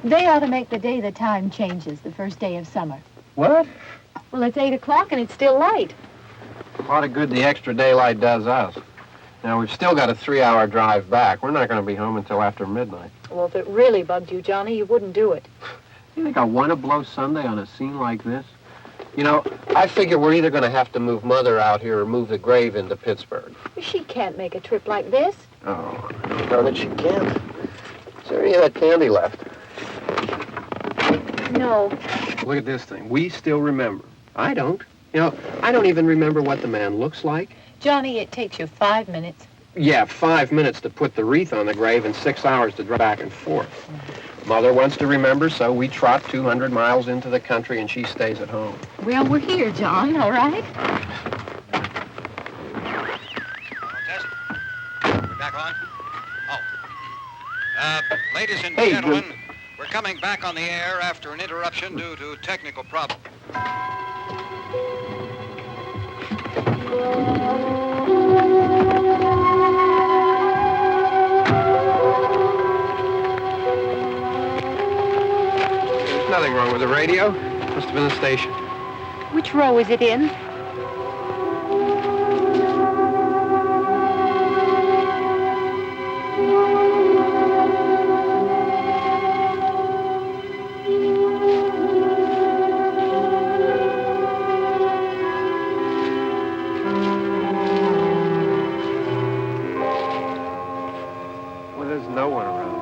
They ought to make the day the time changes, the first day of summer. What? Well, it's 8 o'clock and it's still light. A lot of good the extra daylight does us. Now, we've still got a 3-hour drive back. We're not going to be home until after midnight. Well, if it really bugged you, Johnny, you wouldn't do it. You think I want to blow Sunday on a scene like this? You know, I figure we're either going to have to move Mother out here or move the grave into Pittsburgh. She can't make a trip like this. Oh, I don't know that she can't. Is there any of that candy left? No. Look at this thing. We still remember. I don't. You know, I don't even remember what the man looks like. Johnny, it takes you 5 minutes. Yeah, 5 minutes to put the wreath on the grave and 6 hours to drive back and forth. Mother wants to remember, so we trot 200 miles into the country and she stays at home. Well, we're here, John, all right? Test. We're back on? Oh. Ladies and Hey, gentlemen, we're coming back on the air after an interruption due to technical problem. There's nothing wrong with the radio. Must have been the station. Which row is it in? Well, there's no one around.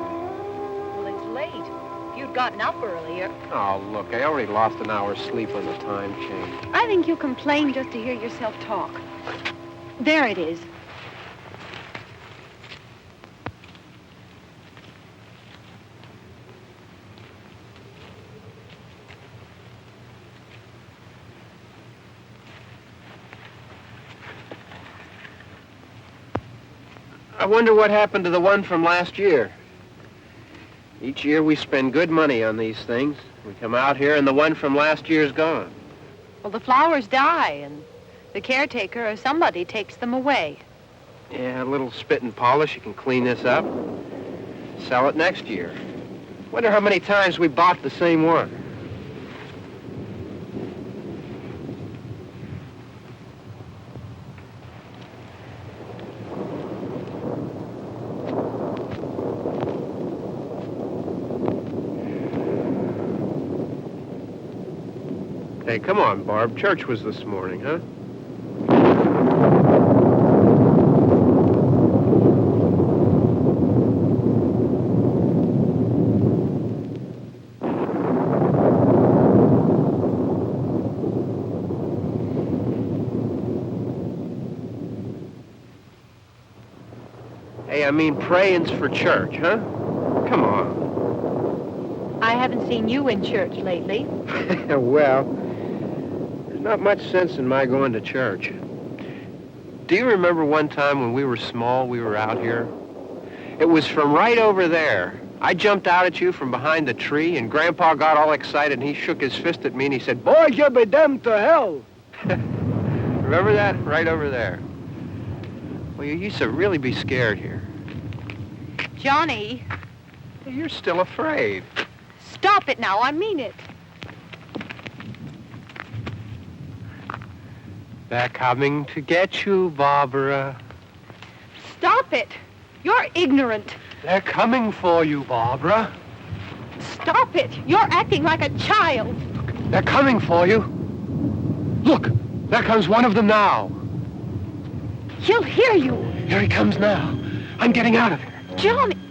Well, it's late. If you'd gotten up earlier. Oh, look, I already lost an hour's sleep on the time change. I think you complain just to hear yourself talk. There it is. I wonder what happened to the one from last year. Each year we spend good money on these things. We come out here and the one from last year's gone. Well, the flowers die, and the caretaker or somebody takes them away. Yeah, a little spit and polish. You can clean this up. Sell it next year. Wonder how many times we bought the same one. Hey, come on, Barb. Church was this morning, huh? Hey, I mean, praying's for church, huh? Come on. I haven't seen you in church lately. Well, there's not much sense in my going to church. Do you remember one time when we were small, we were out here? It was from right over there. I jumped out at you from behind the tree, and Grandpa got all excited, and he shook his fist at me, and he said, "Boys, you'll be damned to hell." Remember that? Right over there. Well, you used to really be scared here. Johnny, You're still afraid. stop it now. I mean it. They're coming to get you, Barbara. Stop it. You're ignorant. They're coming for you, Barbara. Stop it. You're acting like a child. They're coming for you. Look, there comes one of them now. He'll hear you. Here he comes now. I'm getting out of here. Johnny.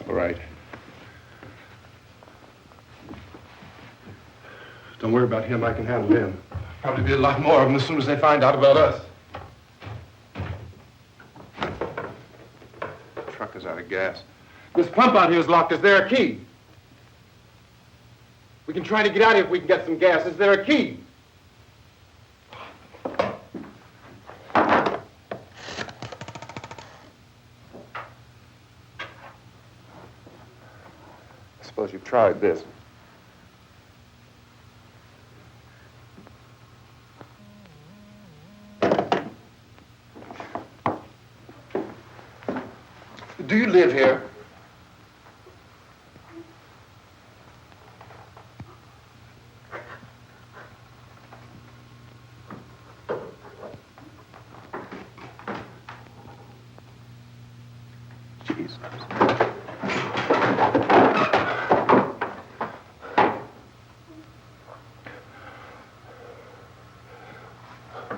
All right. Don't worry about him. I can handle him. Probably be a lot more of them as soon as they find out about us. The truck is out of gas. This pump out here is locked. Is there a key? We can try to get out of here if we can get some gas. Is there a key? I suppose you've tried this. Do you live here? Jesus.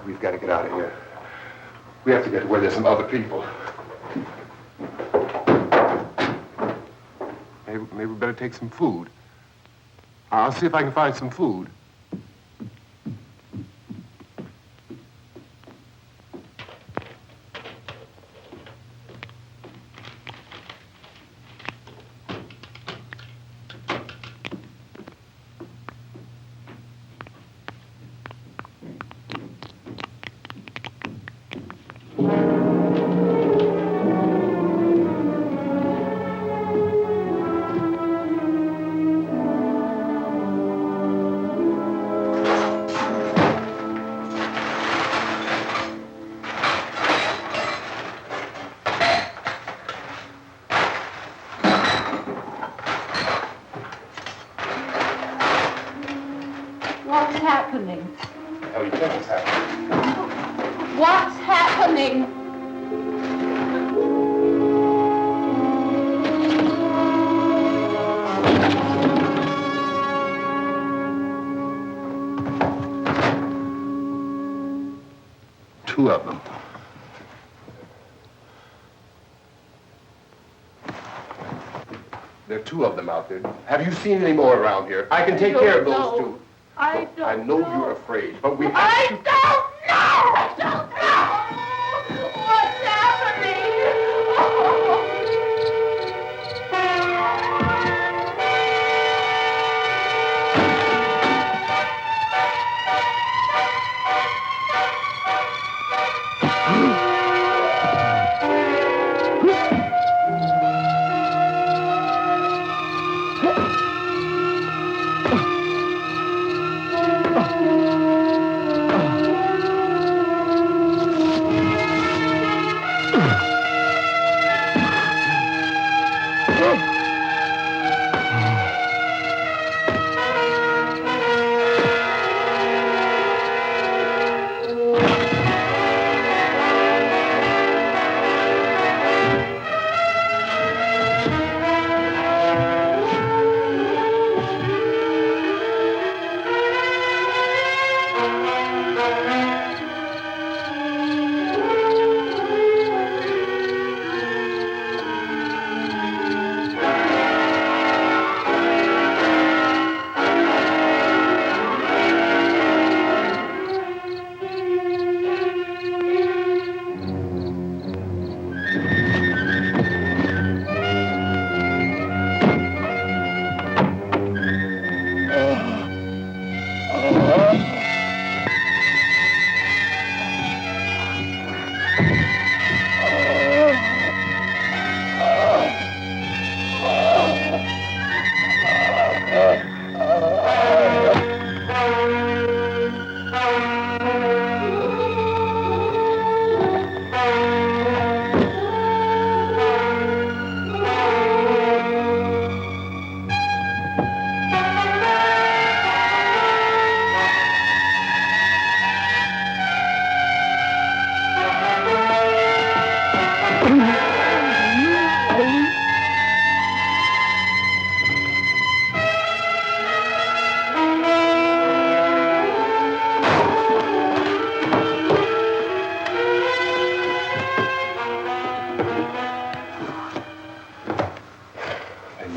We've got to get out of here. We have to get to where there's some other people. Maybe we better take some food. I'll see if I can find some food. What's happening? How do you think it's happening? What's happening? Two of them. There are two of them out there. Have you seen any more around here? I can take care of those two. I don't I know you're afraid, but we have I to... don't know! I don't know! What's happening?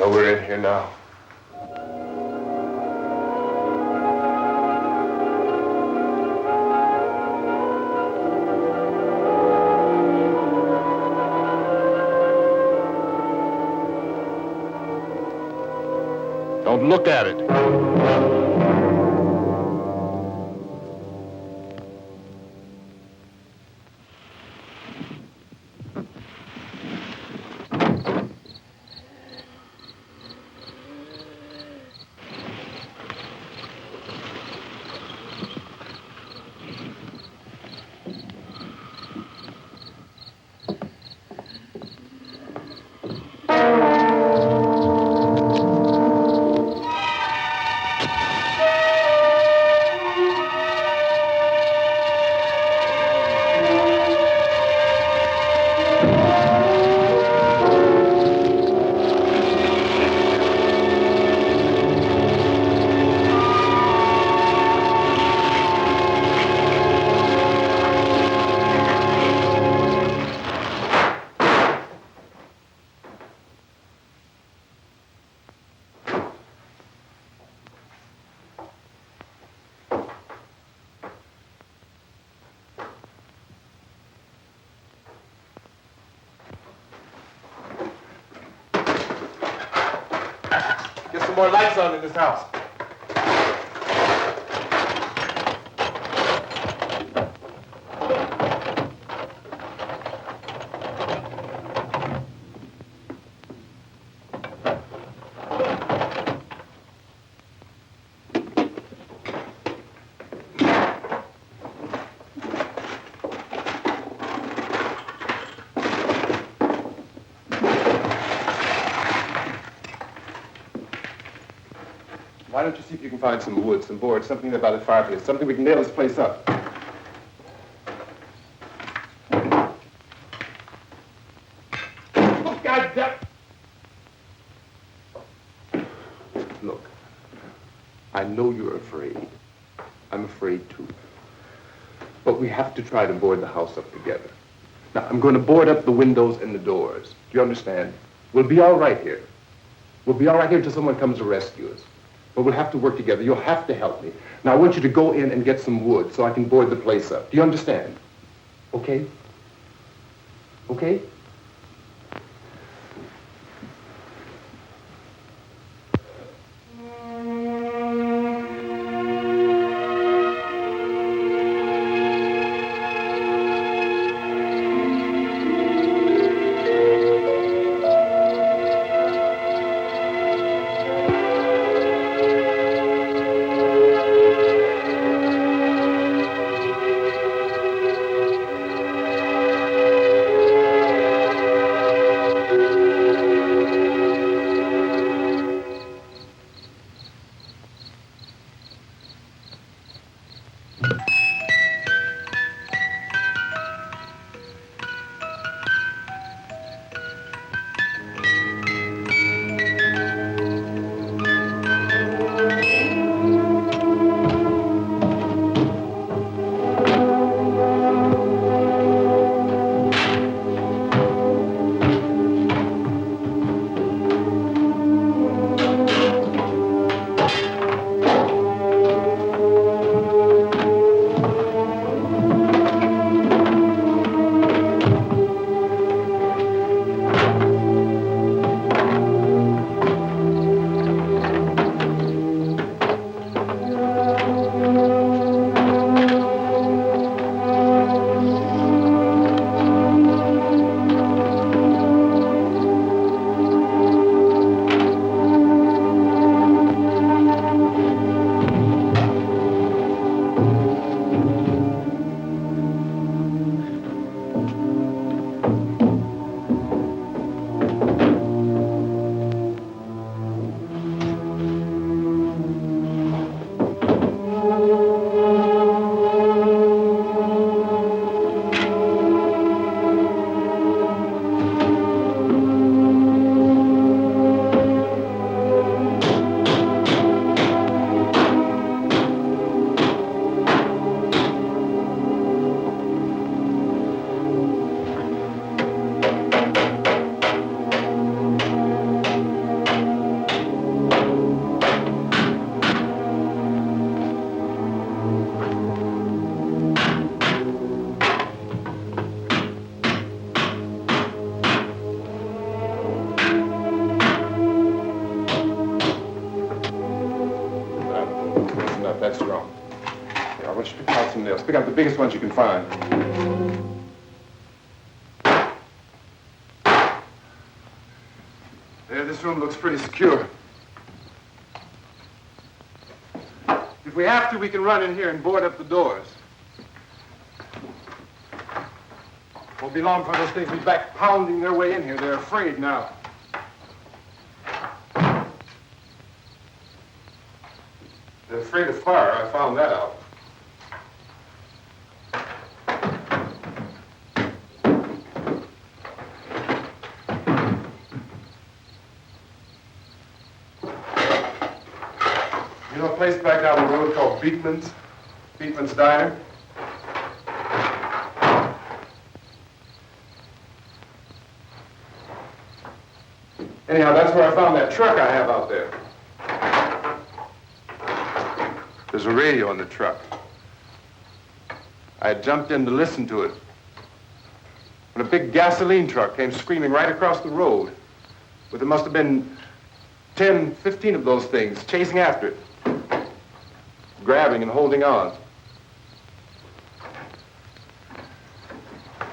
know we're in here now. Don't look at it. Get some more lights on in this house. Why don't you see if you can find some wood, some board, something about the fireplace, something we can nail this place up. Oh, God damn! Look, I know you're afraid. I'm afraid too. But we have to try to board the house up together. Now, I'm going to board up the windows and the doors. Do you understand? We'll be all right here. We'll be all right here until someone comes to rescue us. But we'll have to work together. You'll have to help me. Now, I want you to go in and get some wood so I can board the place up. Do you understand? Okay? Okay? Just pick up the biggest ones you can find. There, this room looks pretty secure. If we have to, we can run in here and board up the doors. Won't be long for those things to be back pounding their way in here. They're afraid now. They're afraid of fire. I found that out. You know a place back down the road called Beekman's? Beekman's Diner? Anyhow, that's where I found that truck I have out there. There's a radio on the truck. I had jumped in to listen to it when a big gasoline truck came screaming right across the road. But there must have been 10, 15 of those things chasing after it, grabbing and holding on.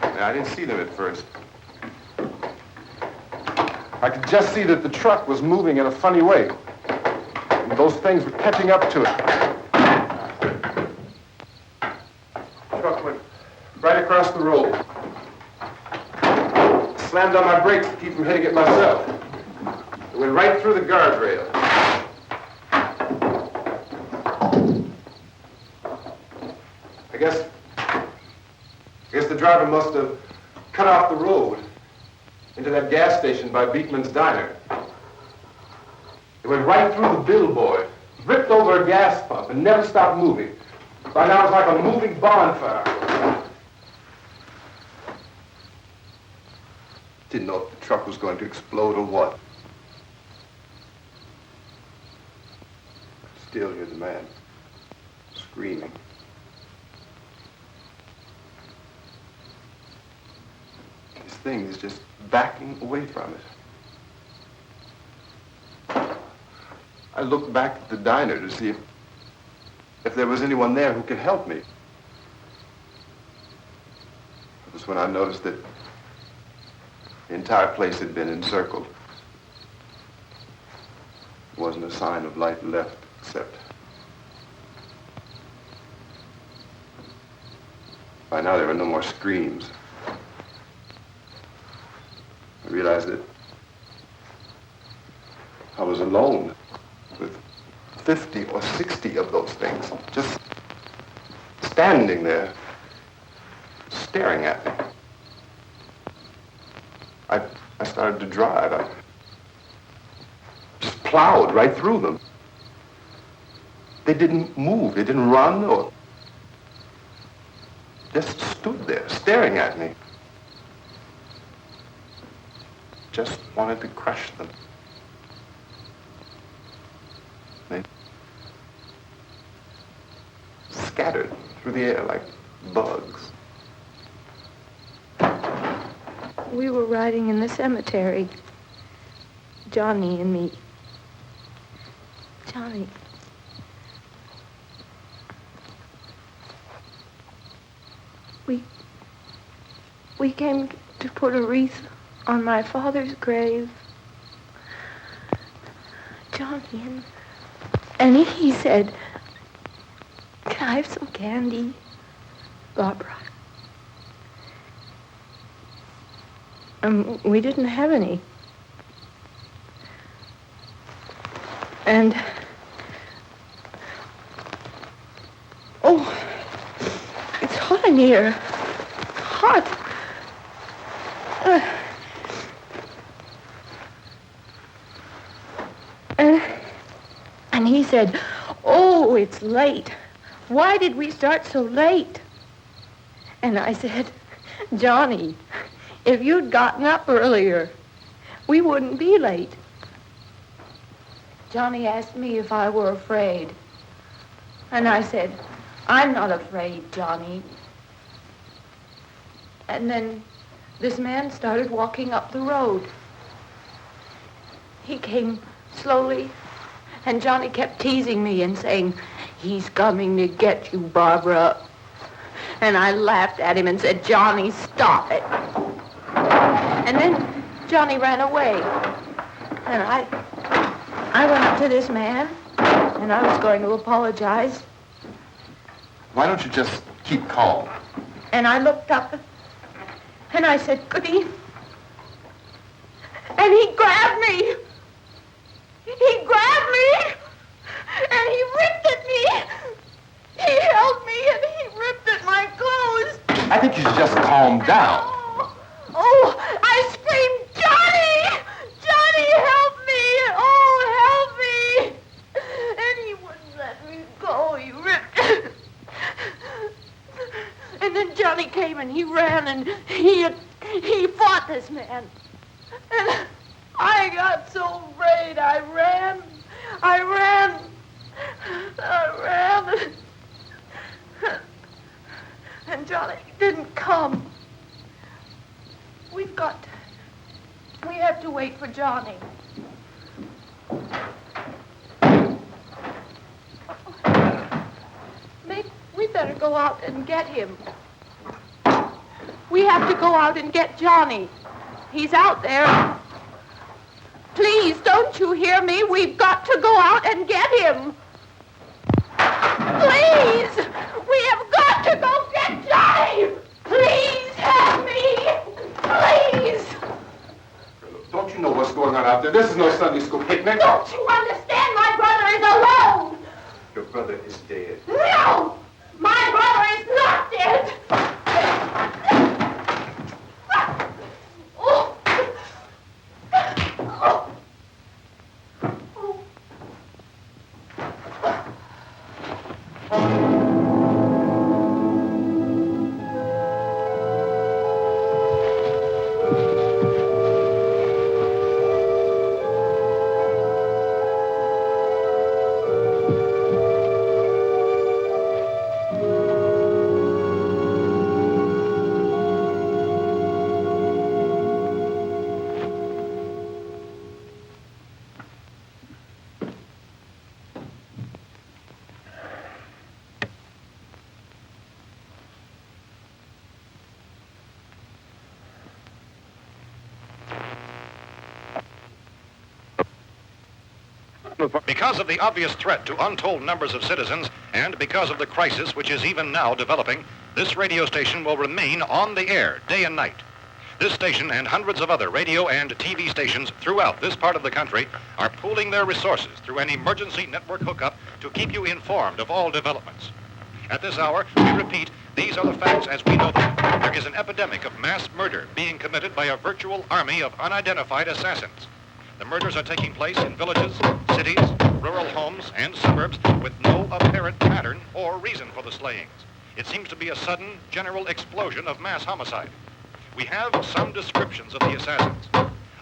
Now, I didn't see them at first. I could just see that the truck was moving in a funny way. And those things were catching up to it. The truck went right across the road. Slammed on my brakes to keep from hitting it myself. It went right through the guardrail. I guess the driver must have cut off the road into that gas station by Beekman's Diner. It went right through the billboard, ripped over a gas pump, and never stopped moving. By now it's like a moving bonfire. Didn't know if the truck was going to explode or what. Still hear the man screaming. This thing is just backing away from it. I looked back at the diner to see if there was anyone there who could help me. It was when I noticed that the entire place had been encircled. There wasn't a sign of life left except by now there were no more screams. I realized that I was alone with 50 or 60 of those things, just standing there, staring at me. I started to drive. I just plowed right through them. They didn't move. They didn't run or just stood there, staring at me. Just wanted to crush them. They scattered through the air like bugs. We were riding in the cemetery, Johnny and me. Johnny. We came to put a wreath on my father's grave. Johnny, and he said, "Can I have some candy, Barbara?" We didn't have any. And, oh, it's hot in here. Hot. And he said, "Oh, it's late. Why did we start so late?" And I said, "Johnny, if you'd gotten up earlier, we wouldn't be late." Johnny asked me if I were afraid. And I said, "I'm not afraid, Johnny." And then this man started walking up the road. He came slowly, and Johnny kept teasing me and saying, "He's coming to get you, Barbara." And I laughed at him and said, Johnny, stop it. And then Johnny ran away. And I went up to this man, and I was going to apologize. Why don't you just keep calm? And I looked up, and I said, good evening. And he grabbed me. He grabbed me, and he ripped at me. He held me, and he ripped at my clothes. I think you should just calm down. Oh, I screamed, Johnny! Johnny, help me! Oh, help me! And he wouldn't let me go. He ripped. And then Johnny came and he ran and he fought this man. And I got so afraid. I ran. And Johnny didn't come. We have to wait for Johnny. We better go out and get him. We have to go out and get Johnny. He's out there. Please, don't you hear me? We've got to go out and get him. Please! We have got to go get Johnny! Please help me! Please! Don't you know what's going on out there? This is no Sunday school picnic. Don't you understand? My brother is alone! Your brother is dead. No! My brother is not dead! Oh. Oh. Because of the obvious threat to untold numbers of citizens, and because of the crisis which is even now developing, this radio station will remain on the air day and night. This station and hundreds of other radio and TV stations throughout this part of the country are pooling their resources through an emergency network hookup to keep you informed of all developments. At this hour, we repeat, these are the facts as we know them. There is an epidemic of mass murder being committed by a virtual army of unidentified assassins. The murders are taking place in villages, cities, rural homes, and suburbs with no apparent pattern or reason for the slayings. It seems to be a sudden, general explosion of mass homicide. We have some descriptions of the assassins.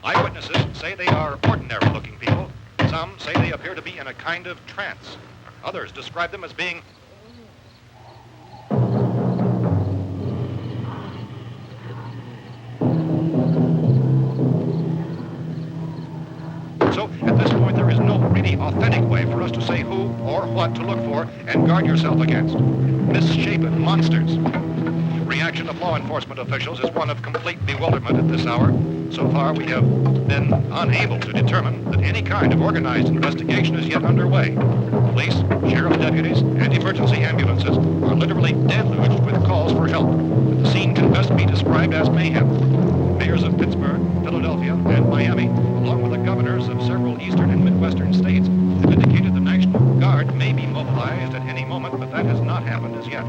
Eyewitnesses say they are ordinary-looking people. Some say they appear to be in a kind of trance. Others describe them as being So, at this point, there is no really authentic way for us to say who or what to look for and guard yourself against. Misshapen monsters. Reaction of law enforcement officials is one of complete bewilderment at this hour. So far, we have been unable to determine that any kind of organized investigation is yet underway. Police, sheriff's deputies, and emergency ambulances are literally deluged with calls for help. The scene can best be described as mayhem. Mayors of Pittsburgh, Philadelphia, and Miami, along with the governors of several eastern and midwestern states, have indicated the National Guard may be mobilized at any moment, but that has not happened as yet.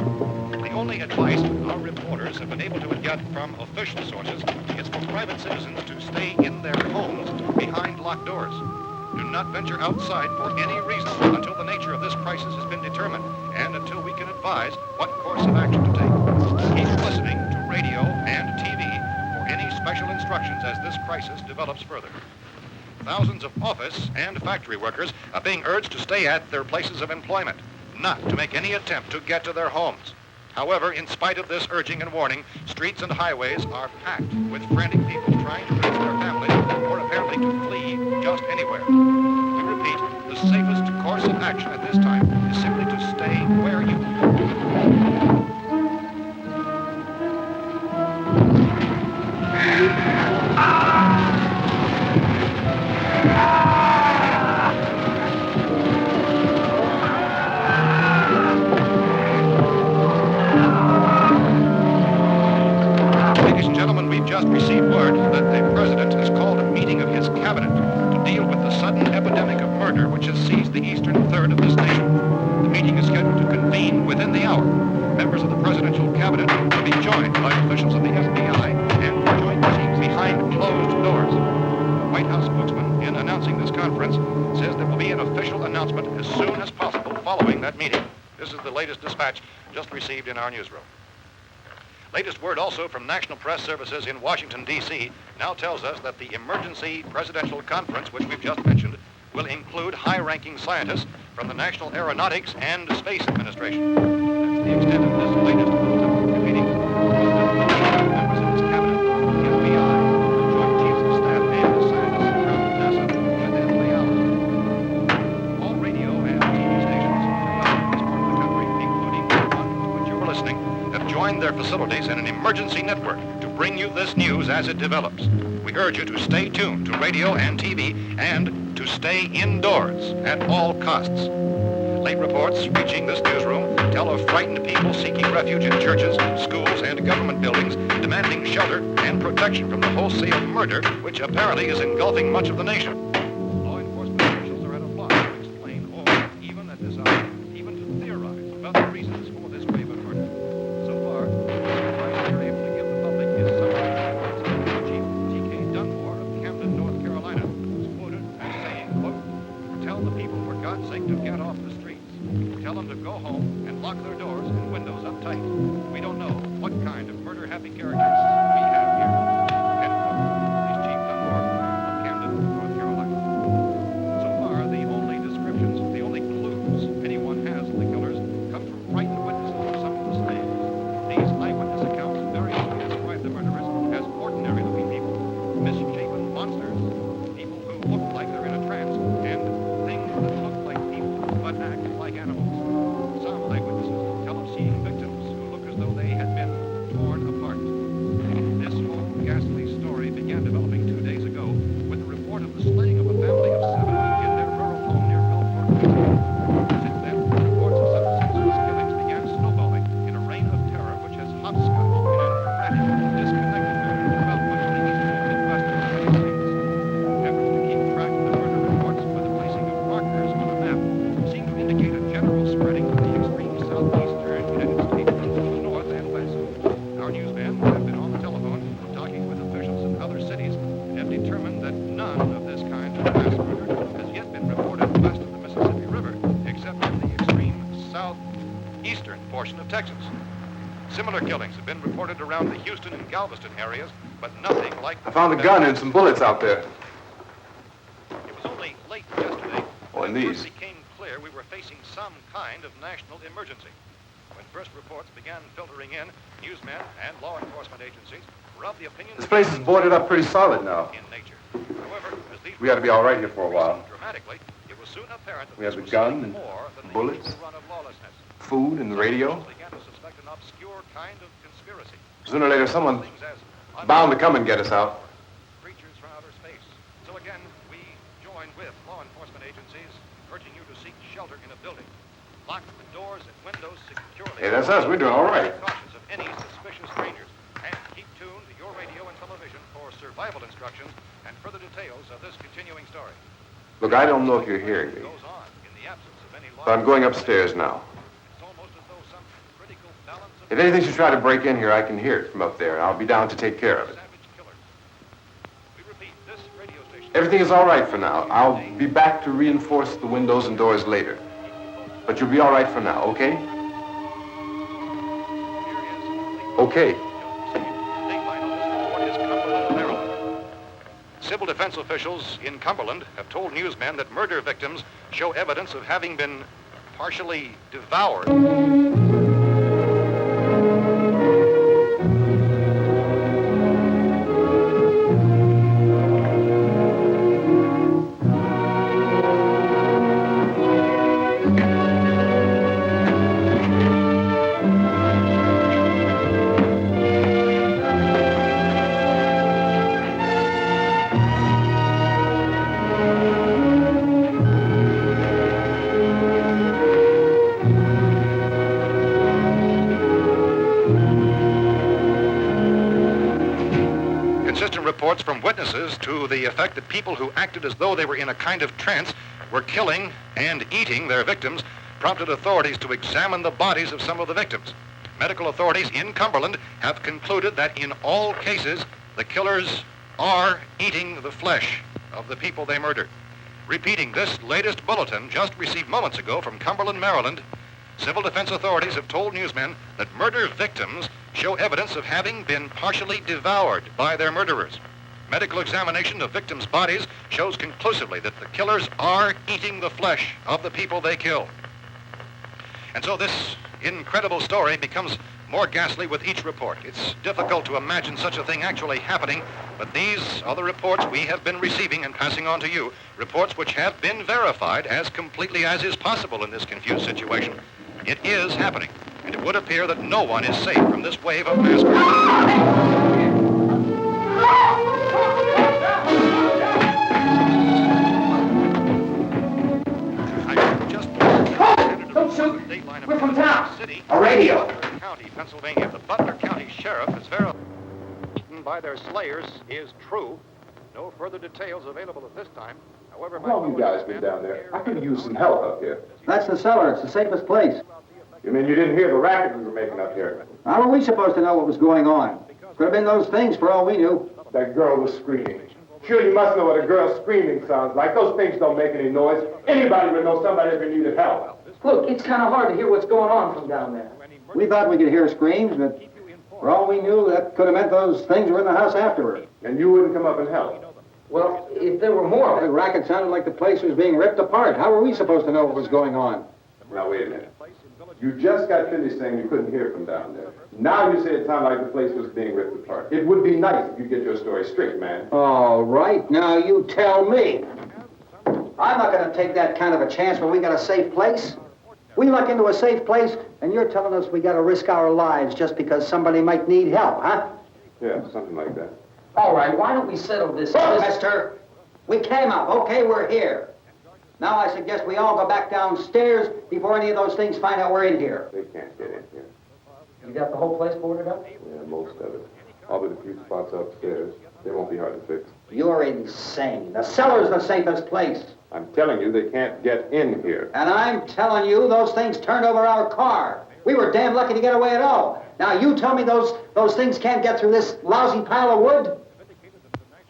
The only advice our reporters have been able to get from official sources is for private citizens to stay in their homes behind locked doors. Do not venture outside for any reason until the nature of this crisis has been determined and until we can advise what course of action to take. Keep listening to radio and TV for any special instructions as this crisis develops further. Thousands of office and factory workers are being urged to stay at their places of employment, not to make any attempt to get to their homes. However, in spite of this urging and warning, streets and highways are packed with frantic people trying to reach their families or apparently to flee just anywhere. We repeat, the safest course of action at this time is simply to stay where you are. received word that the president has called a meeting of his cabinet to deal with the sudden epidemic of murder which has seized the eastern third of this nation. The meeting is scheduled to convene within the hour. Members of the presidential cabinet will be joined by officials of the FBI and joint meetings behind closed doors. The White House spokesman, in announcing this conference, says there will be an official announcement as soon as possible following that meeting. This is the latest dispatch just received in our newsroom. Latest word also from National Press Services in Washington, D.C. now tells us that the emergency presidential conference, which we've just mentioned, will include high-ranking scientists from the National Aeronautics and Space Administration. That's the extent of this latest meeting. Members of his cabinet, the FBI, the Joint Chiefs of Staff, and the scientists from NASA within the hour. All radio and TV stations throughout this part of the country, including the one to which you're listening, have joined their facilities in an emergency network to bring you this news as it develops. We urge you to stay tuned to radio and TV and to stay indoors at all costs. Late reports reaching this newsroom tell of frightened people seeking refuge in churches, schools, and government buildings, demanding shelter and protection from the wholesale murder which apparently is engulfing much of the nation. Law enforcement officials are at a loss to explain or even at this hour, even to theorize about the reasons for this grave of murder. So far, the advice they're able to give the public is something Chief T.K. Dunmore of Camden, North Carolina, was quoted as saying, quote, "Tell the people, for God's sake, to get off the streets. Tell them to go home and lock their doors and windows up tight. We don't know what kind of murder-happy characters we have here." End quote. He's Chief Dunmore of Camden, North Carolina. So far, the only descriptions, the only clues anyone has of the killers come from frightened witnesses of some of the slaves. These eyewitness accounts variously describe the murderers as ordinary-looking people, misshapen monsters, people who look like they're in a trance, and things that look like people but act like animals. Some eyewitnesses tell of seeing victims who look as though they had been torn apart. This whole ghastly story began developing 2 days ago with the report of the slaying of a family of 7 in their rural home near Gulfport, Mexico. Since then, reports of such senseless killings began snowballing in a reign of terror which has hopscotched in an erratic, disconnected manner throughout much of the eastern and midwestern United States. Efforts to keep track of the murder reports by the placing of markers on a map seem to indicate a general spreading of the extreme southeastern United States to the north and west. Our newsmen have been on the telephone talking with officials in other cities and have determined that none of this kind of mass murder has yet been reported west of the Mississippi River, except in the extreme southeastern portion of Texas. Similar killings have been reported around the Houston and Galveston areas, but nothing like I found a gun and some bullets out there. It was only late yesterday Oh, and when it these. first became clear we were facing some kind of national emergency. When first reports began filtering in, newsmen and law enforcement agencies were of the opinion This place is boarded up pretty solid now. in nature. However, as these We ought to be all right here for a while. dramatically, it was soon apparent that We have this the was gun something and more than the bullets. usual run of lawlessness. Food and the radio. Officials began to suspect an obscure kind of conspiracy. Sooner or later, someone Things as bound to come and get us out. creatures from outer space. So again, we join with law enforcement agencies, urging you to seek shelter in a building. Lock the doors and windows securely. Hey, that's us. We're doing all right. Be cautious of any suspicious strangers, and keep tuned to your radio and television for survival instructions and further details of this continuing story. Look, I don't know if you're hearing me, Goes on in the absence of any law. but I'm going upstairs now. It's almost as though some critical balance of If anything should try to break in here, I can hear it from up there. I'll be down to take care of it. savage killers. We repeat, this radio station. Everything is all right for now. I'll be back to reinforce the windows and doors later. But you'll be all right for now, okay? Okay. Civil defense officials in Cumberland have told newsmen that murder victims show evidence of having been partially devoured. inconsistent reports from witnesses to the effect that people who acted as though they were in a kind of trance were killing and eating their victims prompted authorities to examine the bodies of some of the victims. Medical authorities in Cumberland have concluded that in all cases, the killers are eating the flesh of the people they murdered. Repeating this latest bulletin just received moments ago from Cumberland, Maryland, civil defense authorities have told newsmen that murder victims show evidence of having been partially devoured by their murderers. Medical examination of victims' bodies shows conclusively that the killers are eating the flesh of the people they killed. And so this incredible story becomes more ghastly with each report. It's difficult to imagine such a thing actually happening, but these are the reports we have been receiving and passing on to you, reports which have been verified as completely as is possible in this confused situation. It is happening, and it would appear that no one is safe from this wave of mass murder. Don't shoot! We're from town. A radio. County, Pennsylvania. The Butler County Sheriff has verified by their slayers is true. No further details available at this time. However, How long you guys been down there? I could use some help up here. That's the cellar. It's the safest place. You mean you didn't hear the racket we were making up here? How were we supposed to know what was going on? Could have been those things for all we knew. That girl was screaming. Sure, you must know what a girl screaming sounds like. Those things don't make any noise. Anybody would know somebody ever needed help. Look, it's kind of hard to hear what's going on from down there. We thought we could hear screams, but for all we knew, that could have meant those things were in the house afterward. And you wouldn't come up and help? Well, if there were more... The racket sounded like the place was being ripped apart. How were we supposed to know what was going on? Now, wait a minute. You just got finished saying you couldn't hear from down there. Now you say it sounded like the place was being ripped apart. It would be nice if you get your story straight, man. All right, now you tell me. I'm not going to take that kind of a chance when we got a safe place. We luck into a safe place, and you're telling us we got to risk our lives just because somebody might need help, huh? Yeah, something like that. All right, why don't we settle this... Look, mister, we came up. Okay, we're here. Now I suggest we all go back downstairs before any of those things find out we're in here. They can't get in here. You got the whole place boarded up? Yeah, most of it. All but a few spots upstairs. They won't be hard to fix. You're insane. The cellar's the safest place. I'm telling you, they can't get in here. And I'm telling you, those things turned over our car. We were damn lucky to get away at all. Now you tell me those things can't get through this lousy pile of wood?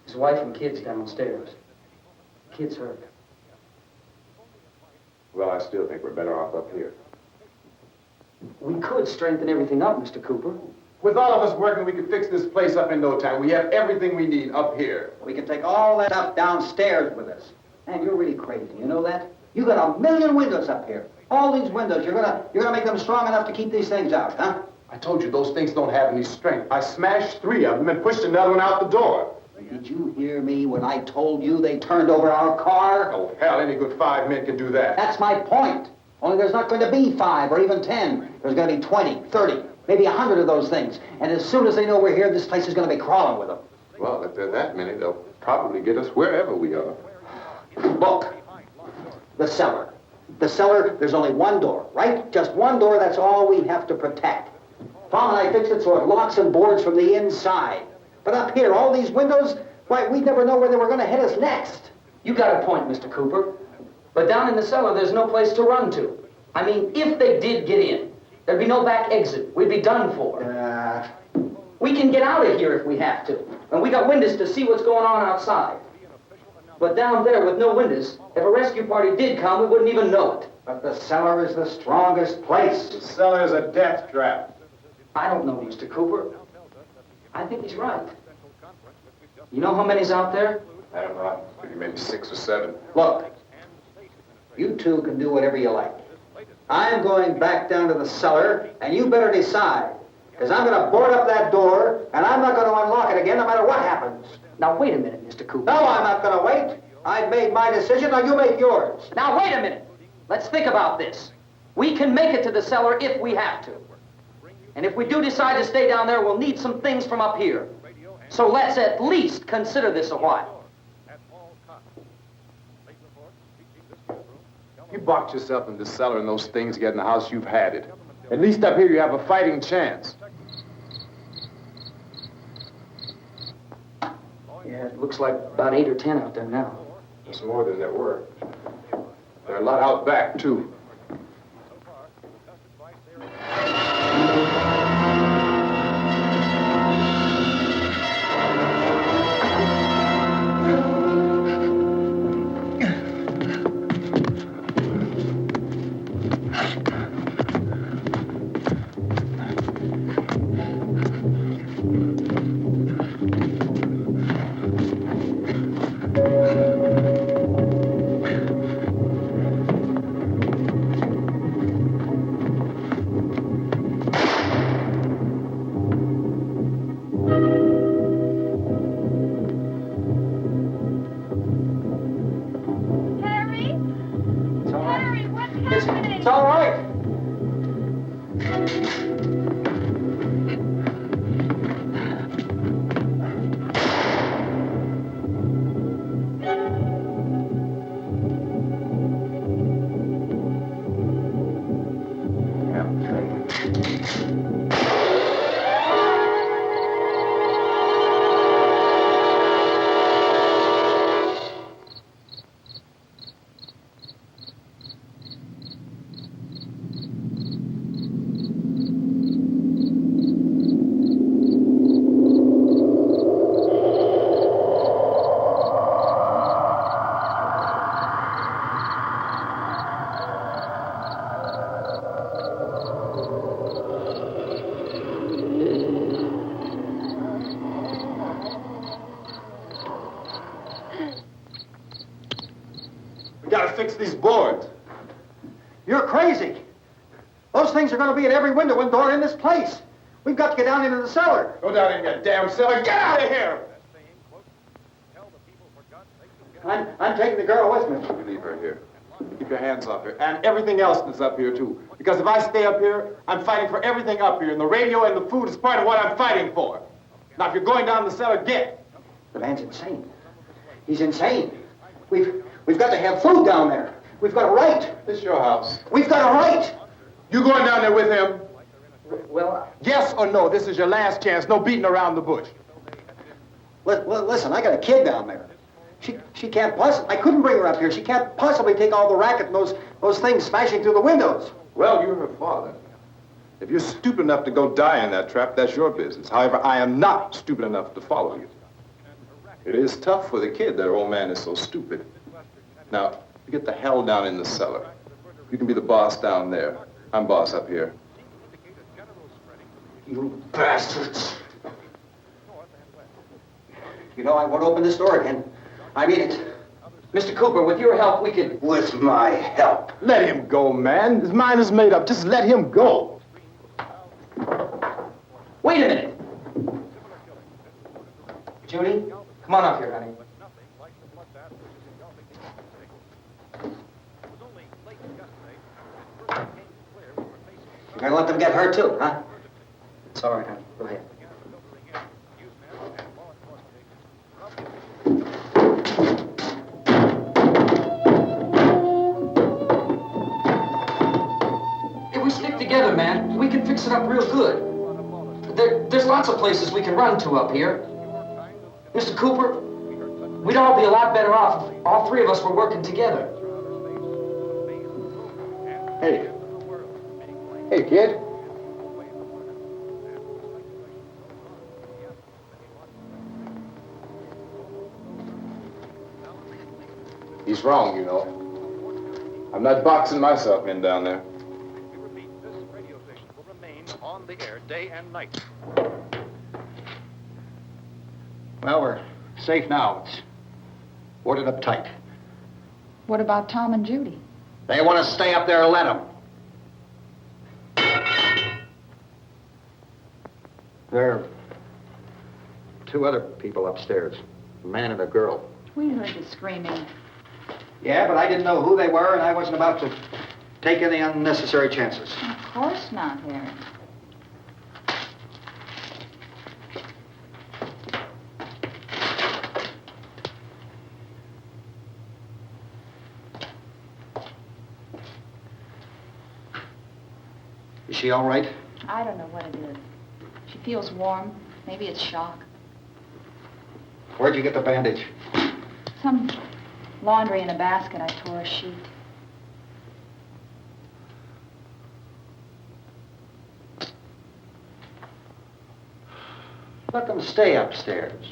His wife and kids downstairs. Kids hurt. Well, I still think we're better off up here. We could strengthen everything up, Mr. Cooper. With all of us working, we could fix this place up in no time. We have everything we need up here. We can take all that stuff downstairs with us. Man, you're really crazy, you know that? You got 1 million windows up here. All these windows, you're gonna make them strong enough to keep these things out, huh? I told you those things don't have any strength. I smashed 3 of them and pushed another one out the door. Did you hear me when I told you they turned over our car? Oh, hell, any good 5 men can do that. That's my point. Only there's not going to be 5 or even 10. There's going to be 20, 30, maybe 100 of those things. And as soon as they know we're here, this place is going to be crawling with them. Well, if there are that many, they'll probably get us wherever we are. Look, the cellar. The cellar, there's only one door, right? Just one door, that's all we have to protect. Tom and I fixed it so it locks and boards from the inside. But up here, all these windows, why, we'd never know where they were going to hit us next. You got a point, Mr. Cooper. But down in the cellar, there's no place to run to. I mean, if they did get in, there'd be no back exit. We'd be done for. We can get out of here if we have to. And we got windows to see what's going on outside. But down there with no windows, if a rescue party did come, we wouldn't even know it. But the cellar is the strongest place. The cellar is a death trap. I don't know, Mr. Cooper. I think he's right. You know how many's out there? I don't know. Maybe 6 or 7. Look, you two can do whatever you like. I'm going back down to the cellar, and you better decide. Because I'm going to board up that door, and I'm not going to unlock it again no matter what happens. Now, wait a minute, Mr. Cooper. No, I'm not going to wait. I've made my decision, now you make yours. Now, wait a minute. Let's think about this. We can make it to the cellar if we have to. And if we do decide to stay down there, we'll need some things from up here. So let's at least consider this a while. You boxed yourself in the cellar and those things get in the house, you've had it. At least up here you have a fighting chance. Yeah, it looks like about 8 or 10 out there now. It's more than there were. There are a lot out back, too. It's all right. We gotta fix these boards. You're crazy. Those things are going to be at every window and door in this place. We've got to get down into the cellar. Go down in your damn cellar. Get out of here! I'm taking the girl with me. You leave her here. Keep your hands off her. And everything else that's up here, too. Because if I stay up here, I'm fighting for everything up here. And the radio and the food is part of what I'm fighting for. Now, if you're going down the cellar, get. The man's insane. He's insane. We've got to have food down there. We've got a right. This is your house. We've got a right. You going down there with him? Well, Yes or no? This is your last chance. No beating around the bush. Listen, I got a kid down there. She can't possibly. I couldn't bring her up here. She can't possibly take all the racket and those things smashing through the windows. Well, you're her father. If you're stupid enough to go die in that trap, that's your business. However, I am not stupid enough to follow you. It is tough for the kid that her old man is so stupid. Now, you get the hell down in the cellar. You can be the boss down there. I'm boss up here. You bastards. You know, I won't open this door again. I mean it. Mr. Cooper, with your help, we could... With my help. Let him go, man. His mind is made up. Just let him go. Wait a minute. Judy, come on up here, honey. You're gonna let them get hurt too, huh? It's all right, honey. Go ahead. If we stick together, man, we can fix it up real good. There's lots of places we can run to up here. Mr. Cooper, we'd all be a lot better off if all three of us were working together. Hey. Hey, kid. He's wrong, you know. I'm not boxing myself in down there. We repeat, this radio station will remain on the air day and night. Well, we're safe now. It's boarded up tight. What about Tom and Judy? They want to stay up there, let them. There are two other people upstairs, a man and a girl. We heard the screaming. Yeah, but I didn't know who they were, and I wasn't about to take any unnecessary chances. Of course not, Harry. Is she all right? I don't know what it is. She feels warm. Maybe it's shock. Where'd you get the bandage? Some laundry in a basket. I tore a sheet. Let them stay upstairs.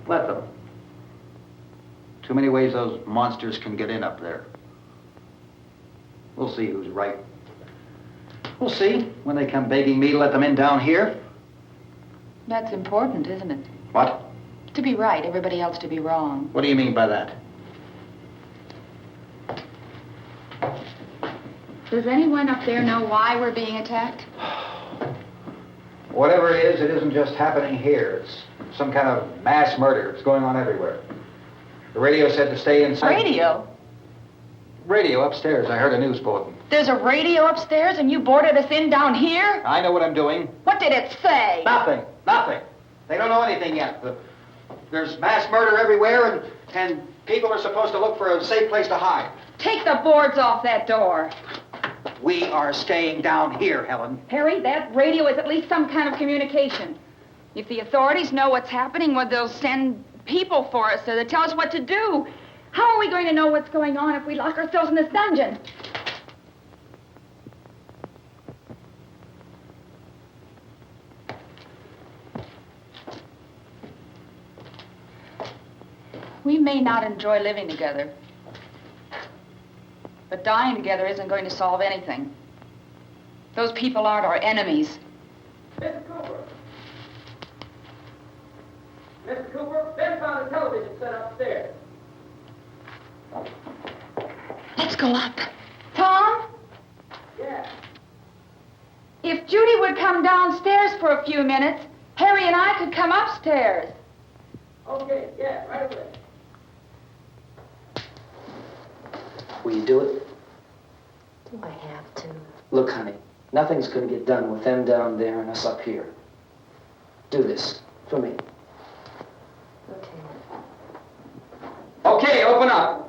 Let them. Too many ways those monsters can get in up there. We'll see who's right. We'll see when they come begging me to let them in down here. That's important, isn't it? What? To be right, everybody else to be wrong. What do you mean by that? Does anyone up there know why we're being attacked? Whatever it is, it isn't just happening here. It's some kind of mass murder. It's going on everywhere. The radio said to stay inside. Radio? Radio upstairs. I heard a news bulletin. There's a radio upstairs and you boarded us in down here? I know what I'm doing. What did it say? Nothing. Nothing. They don't know anything yet. There's mass murder everywhere, and people are supposed to look for a safe place to hide. Take the boards off that door. We are staying down here, Helen. Harry, that radio is at least some kind of communication. If the authorities know what's happening, well, they'll send people for us so they tell us what to do. How are we going to know what's going on if we lock ourselves in this dungeon? We may not enjoy living together, but dying together isn't going to solve anything. Those people aren't our enemies. Mr. Cooper! Mr. Cooper, Ben found a television set upstairs. Let's go up. Tom? Yeah. If Judy would come downstairs for a few minutes, Harry and I could come upstairs. Okay, yeah, right away. Will you do it? Do I have to? Look, honey, nothing's going to get done with them down there and us up here. Do this for me. Okay. Okay, open up.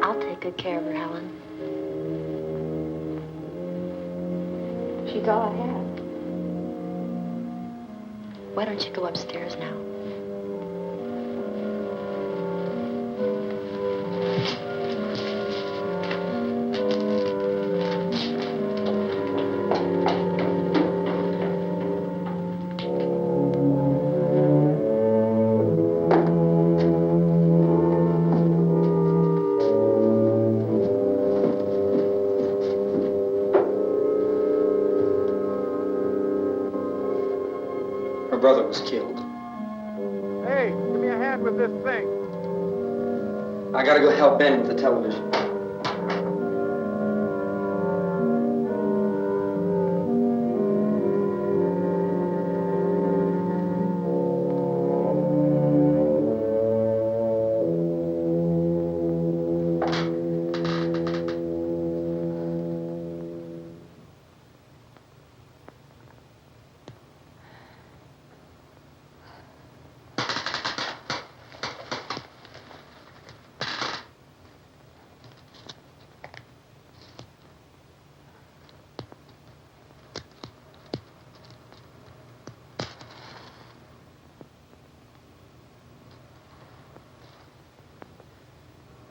I'll take good care of her, Helen. She's all I have. Why don't you go upstairs now? Her brother was killed. Hey, give me a hand with this thing. I gotta go help Ben with the television.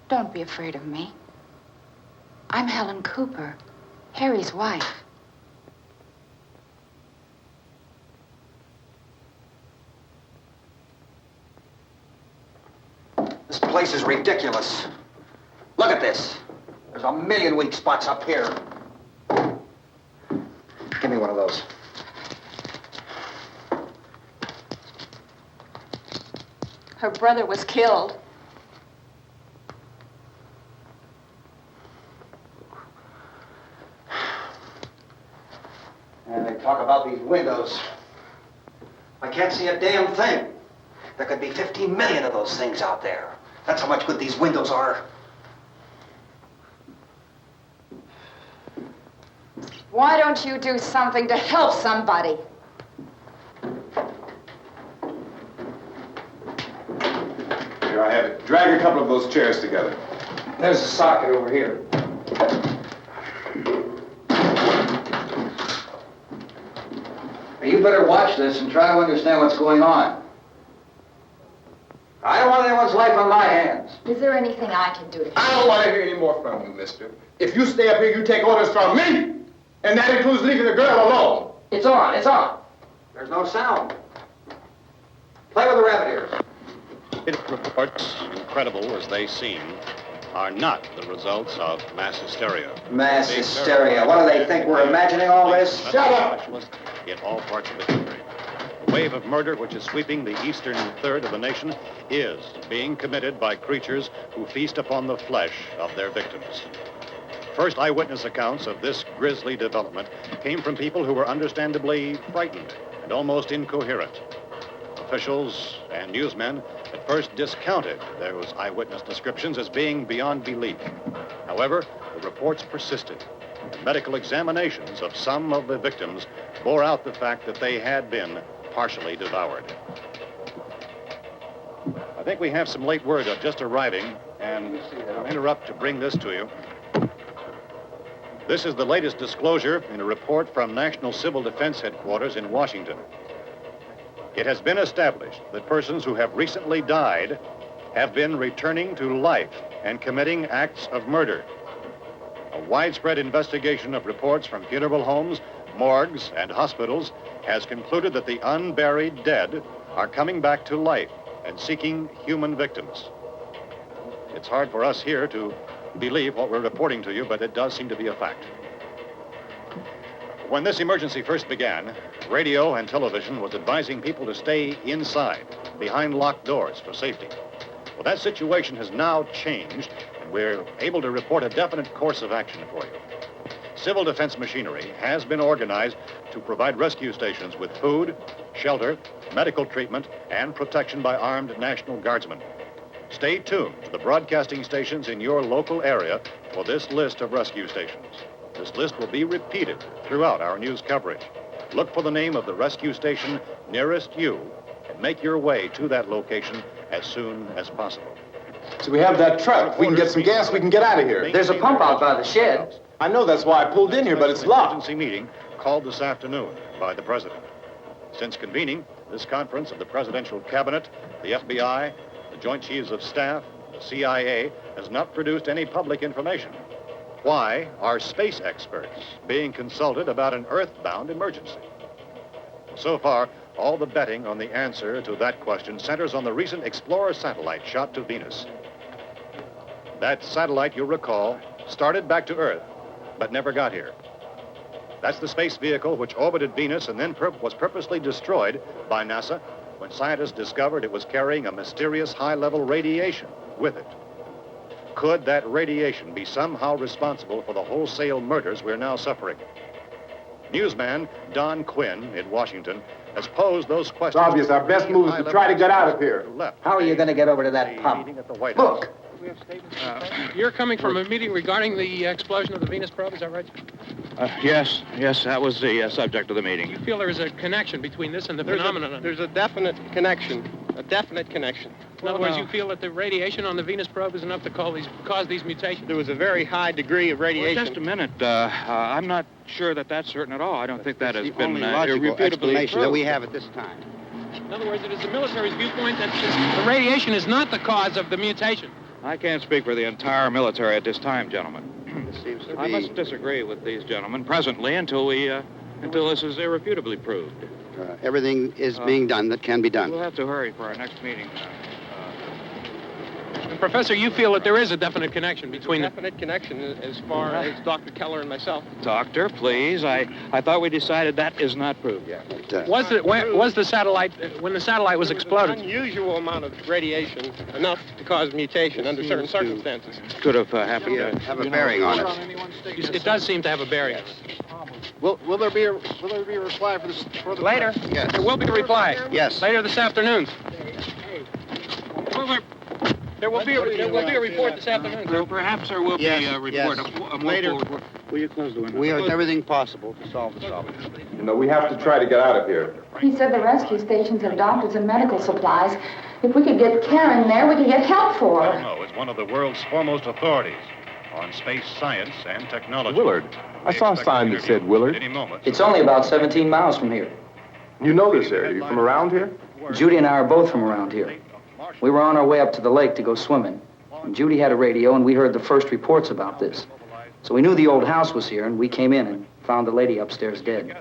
Don't be afraid of me. I'm Helen Cooper, Harry's wife. This place is ridiculous. Look at this. There's a million weak spots up here. Give me one of those. Her brother was killed. And they talk about these windows. I can't see a damn thing. There could be 15 million of those things out there. That's how much good these windows are. Why don't you do something to help somebody? Here, I have it. Drag a couple of those chairs together. There's a socket over here. You better watch this and try to understand what's going on. I don't want anyone's life on my hands. Is there anything I can do to I don't want to hear any more from you, mister. If you stay up here, you take orders from me. And that includes leaving the girl alone. It's on, it's on. There's no sound. Play with the rabbit ears. Reports, incredible as they seem, are not the results of mass hysteria. Mass hysteria. What do they think? We're imagining all this? Shut up! In all parts of the country. The wave of murder which is sweeping the eastern third of the nation is being committed by creatures who feast upon the flesh of their victims. First eyewitness accounts of this grisly development came from people who were understandably frightened and almost incoherent. Officials and newsmen at first discounted those eyewitness descriptions as being beyond belief. However, the reports persisted. And medical examinations of some of the victims bore out the fact that they had been partially devoured. I think we have some late word just arriving, and I'll interrupt to bring this to you. This is the latest disclosure in a report from National Civil Defense Headquarters in Washington. It has been established that persons who have recently died have been returning to life and committing acts of murder. A widespread investigation of reports from funeral homes, morgues, and hospitals has concluded that the unburied dead are coming back to life and seeking human victims. It's hard for us here to believe what we're reporting to you, but it does seem to be a fact. When this emergency first began, radio and television was advising people to stay inside, behind locked doors for safety. Well, that situation has now changed, and we're able to report a definite course of action for you. Civil defense machinery has been organized to provide rescue stations with food, shelter, medical treatment, and protection by armed National Guardsmen. Stay tuned to the broadcasting stations in your local area for this list of rescue stations. This list will be repeated throughout our news coverage. Look for the name of the rescue station nearest you and make your way to that location as soon as possible. So we have that truck. If we can get some gas, we can get out of here. There's a pump out by the shed. I know, that's why I pulled in here, but it's locked. Emergency meeting called this afternoon by the president. Since convening this conference of the presidential cabinet, the FBI, the Joint Chiefs of Staff, the CIA has not produced any public information. Why are space experts being consulted about an earthbound emergency? So far, all the betting on the answer to that question centers on the recent Explorer satellite shot to Venus. That satellite, you'll recall, started back to Earth, but never got here. That's the space vehicle which orbited Venus and then was purposely destroyed by NASA when scientists discovered it was carrying a mysterious high-level radiation with it. Could that radiation be somehow responsible for the wholesale murders we're now suffering? Newsman Don Quinn in Washington has posed those questions. It's obvious our best move is to try to get out of here. How are you going to get over to that pump? Look. You're coming from a meeting regarding the explosion of the Venus probe, is that right? Yes, that was the subject of the meeting. You feel there is a connection between this and the phenomenon? There's a definite connection. In other words, you feel that the radiation on the Venus probe is enough to cause these mutations? There was a very high degree of radiation. Well, just a minute. I'm not sure that that's certain at all. I don't think that has been logical explanation proved. that we have at this time. In other words, it is the military's viewpoint that the radiation is not the cause of the mutation. I can't speak for the entire military at this time, gentlemen. This seems to I must disagree with these gentlemen presently until this is irrefutably proved. Everything is being done that can be done. We'll have to hurry for our next meeting. And Professor, you feel that there is a definite connection between Definite connection as far as Dr. Keller and myself. Doctor, please. I thought we decided that is not proved yet. Was the satellite, when the satellite was exploded? An unusual amount of radiation, enough to cause mutation under certain circumstances. Could have happened. Have a bearing on it. It does seem to have a bearing. Will there be a reply for the Later? Yes. There will be a reply. Yes. Later this afternoon. There will be a report this afternoon. Well, perhaps there will be a report. Yes. A more Later. forward- Will you close the window? We are doing everything possible to solve the problem. You know, we have to try to get out of here. He said the rescue stations have doctors and medical supplies. If we could get Karen there, we could get help for her. No, it's one of the world's foremost authorities on space science and technology. Willard. I saw a sign that said Willard. Any moment. It's only about 17 miles from here. You know this area. You from around here? Judy and I are both from around here. We were on our way up to the lake to go swimming. And Judy had a radio, and we heard the first reports about this. So we knew the old house was here, and we came in and found the lady upstairs dead.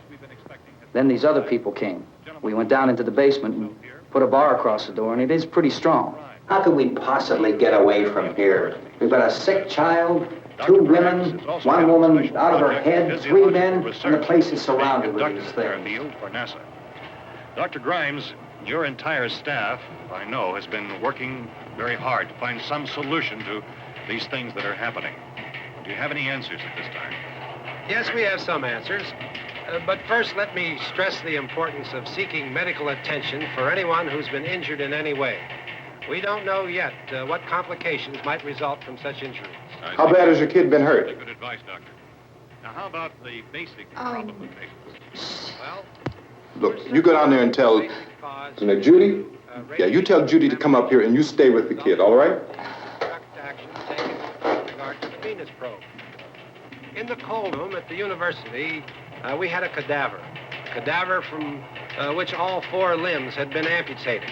Then these other people came. We went down into the basement and put a bar across the door, and it is pretty strong. How could we possibly get away from here? We've got a sick child, 2 women, 1 woman out of her head, 3 men, and the place is surrounded with these things. For NASA. Dr. Grimes, your entire staff, I know, has been working very hard to find some solution to these things that are happening. Do you have any answers at this time? Yes, we have some answers. But first, let me stress the importance of seeking medical attention for anyone who's been injured in any way. We don't know yet what complications might result from such injuries. How bad has your kid been hurt? Good advice, Doctor. Now, how about the basic problem of patients? Well, Look, you go down there and tell, Judy? Yeah, you tell Judy to come up here and you stay with the kid, all right? Action taken with regard to the Venus probe. In the cold room at the university, we had a cadaver from which all 4 limbs had been amputated.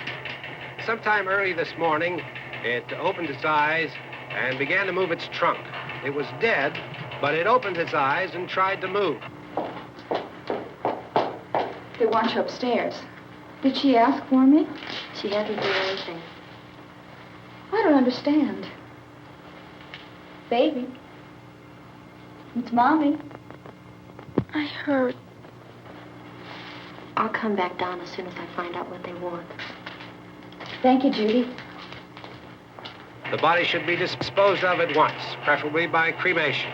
Sometime early this morning, it opened its eyes and began to move its trunk. It was dead, but it opened its eyes and tried to move. They want you upstairs. Did she ask for me? She hasn't done anything. I don't understand. Baby. It's Mommy. I heard. I'll come back down as soon as I find out what they want. Thank you, Judy. The body should be disposed of at once, preferably by cremation.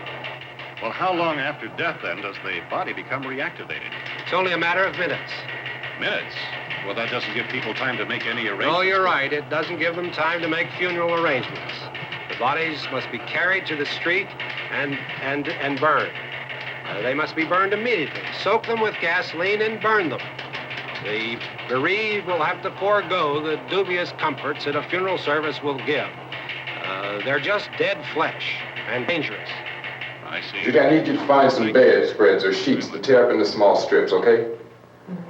well, how long after death, then, does the body become reactivated? It's only a matter of minutes. Minutes? Well, that doesn't give people time to make any arrangements. No, you're right. It doesn't give them time to make funeral arrangements. The bodies must be carried to the street and burned. They must be burned immediately. Soak them with gasoline and burn them. The bereaved will have to forego the dubious comforts that a funeral service will give. They're just dead flesh and dangerous. I see. Judy, I need you to find some bedspreads or sheets to tear up into small strips, okay?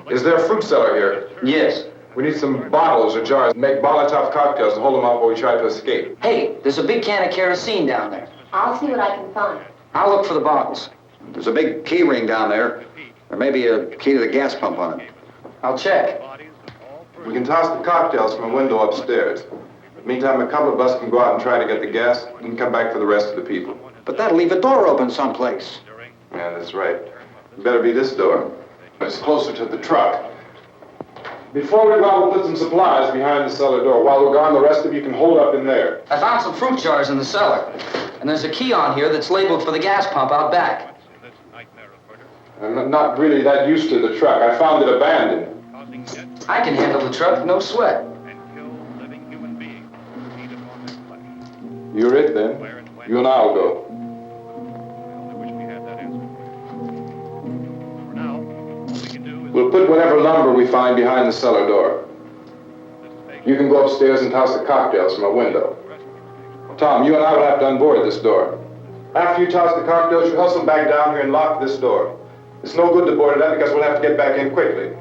Is there a fruit cellar here? Yes. We need some bottles or jars. Make Molotov cocktails and hold them out while we try to escape. Hey, there's a big can of kerosene down there. I'll see what I can find. I'll look for the bottles. There's a big key ring down there. There may be a key to the gas pump on it. I'll check. We can toss the cocktails from a window upstairs. Meantime, a couple of us can go out and try to get the gas and come back for the rest of the people. But that'll leave a door open someplace. Yeah, that's right. It better be this door. It's closer to the truck. Before we go out, we'll put some supplies behind the cellar door. While we're gone, the rest of you can hold up in there. I found some fruit jars in the cellar. And there's a key on here that's labeled for the gas pump out back. I'm not really that used to the truck. I found it abandoned. I can handle the truck, no sweat. You're it, then. You and I'll go. We'll put whatever lumber we find behind the cellar door. You can go upstairs and toss the cocktails from a window. Tom, you and I will have to unboard this door. After you toss the cocktails, you hustle back down here and lock this door. It's no good to board it up because we'll have to get back in quickly.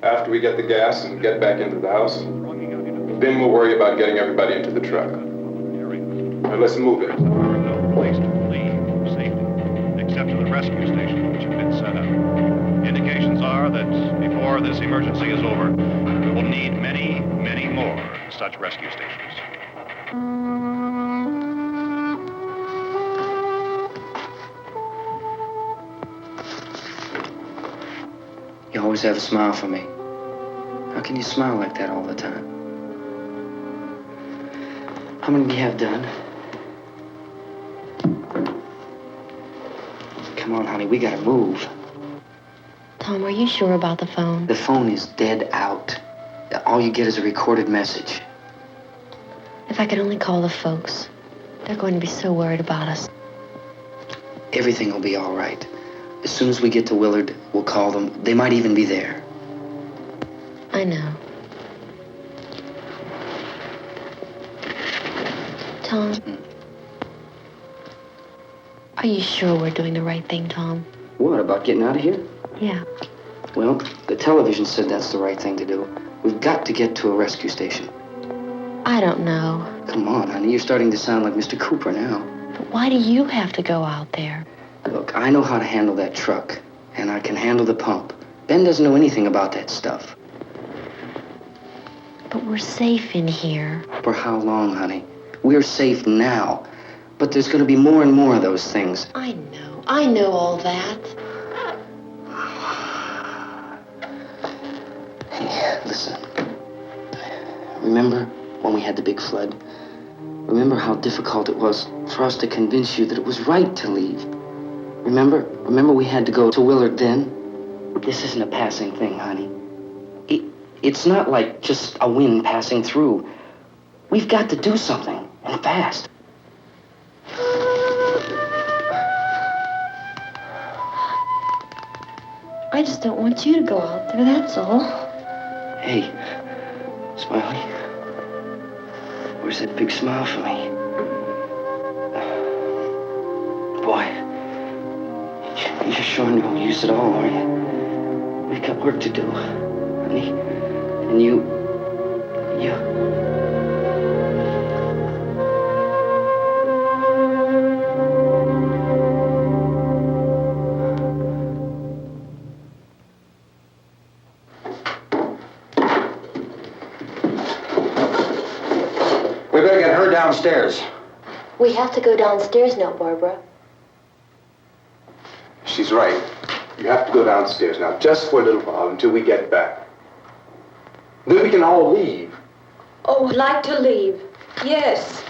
After we get the gas and get back into the house, then we'll worry about getting everybody into the truck. Now let's move it. No place to flee for safety, except to the rescue station, which have been set up. Indications are that before this emergency is over, we will need many, many more such rescue stations. You always have a smile for me. How can you smile like that all the time? How many do you have done? Come on, honey, we gotta move. Tom, are you sure about the phone? The phone is dead out. All you get is a recorded message. If I could only call the folks. They're going to be so worried about us. Everything will be all right. As soon as we get to Willard, we'll call them. They might even be there. I know. Tom? Are you sure we're doing the right thing, Tom? What, about getting out of here? Yeah. Well, the television said that's the right thing to do. We've got to get to a rescue station. I don't know. Come on, honey. You're starting to sound like Mr. Cooper now. But why do you have to go out there? Look, I know how to handle that truck, and I can handle the pump. Ben doesn't know anything about that stuff. But we're safe in here. For how long, honey? We're safe now. But there's going to be more and more of those things. I know. I know all that. Hey, listen. Remember when we had the big flood? Remember how difficult it was for us to convince you that it was right to leave? Remember we had to go to Willard then? This isn't a passing thing, honey. It's not like just a wind passing through. We've got to do something, and fast. I just don't want you to go out there, that's all. Hey, Smiley. Where's that big smile for me? Boy, you're sure no use at all, are you? We've got work to do, honey. And you... We better get her downstairs. We have to go downstairs now, Barbara. She's right. You have to go downstairs now, just for a little while, until we get back. Then we can all leave. Oh, I'd like to leave. Yes.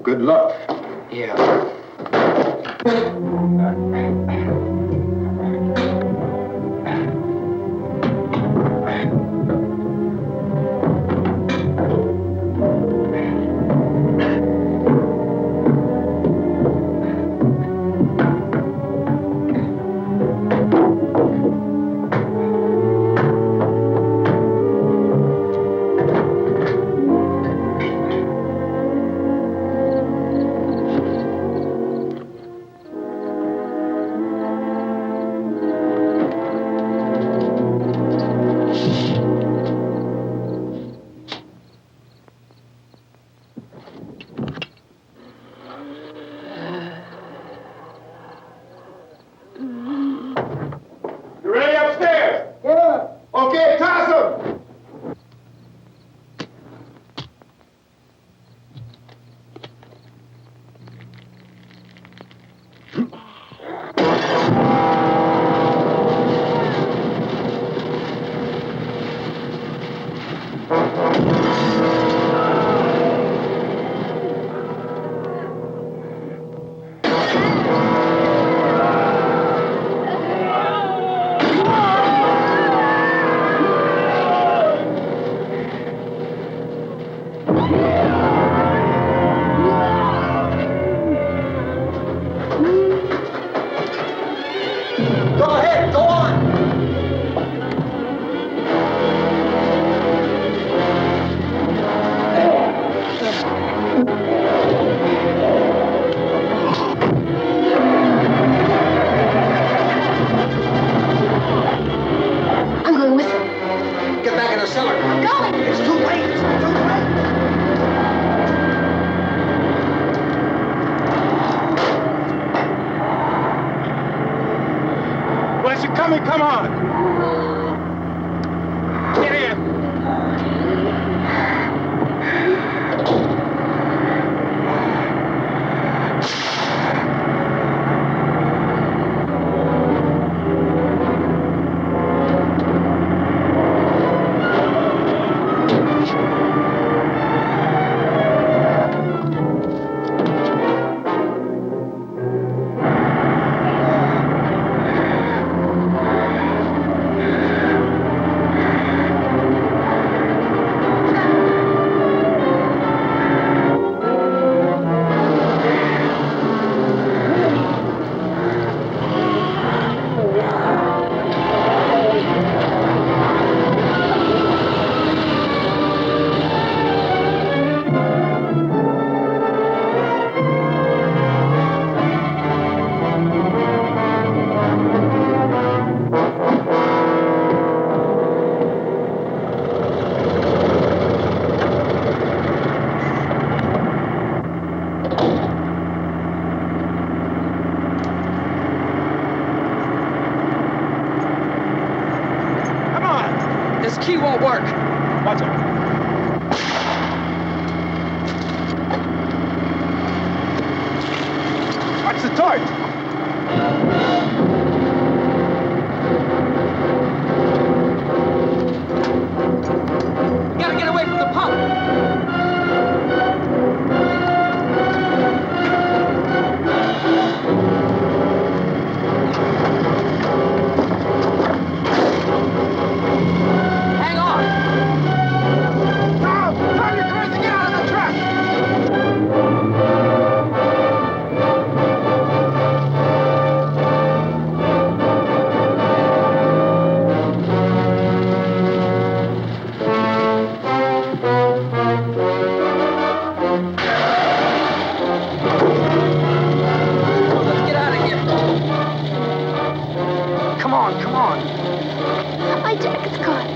Good luck. Yeah. Come on! Get in! work. Watch it. Watch the torch. We gotta get away from the pump. Hang on. Now, drive your cars to get out of the truck. Let's get out of here. Come on, come on. My jacket's caught.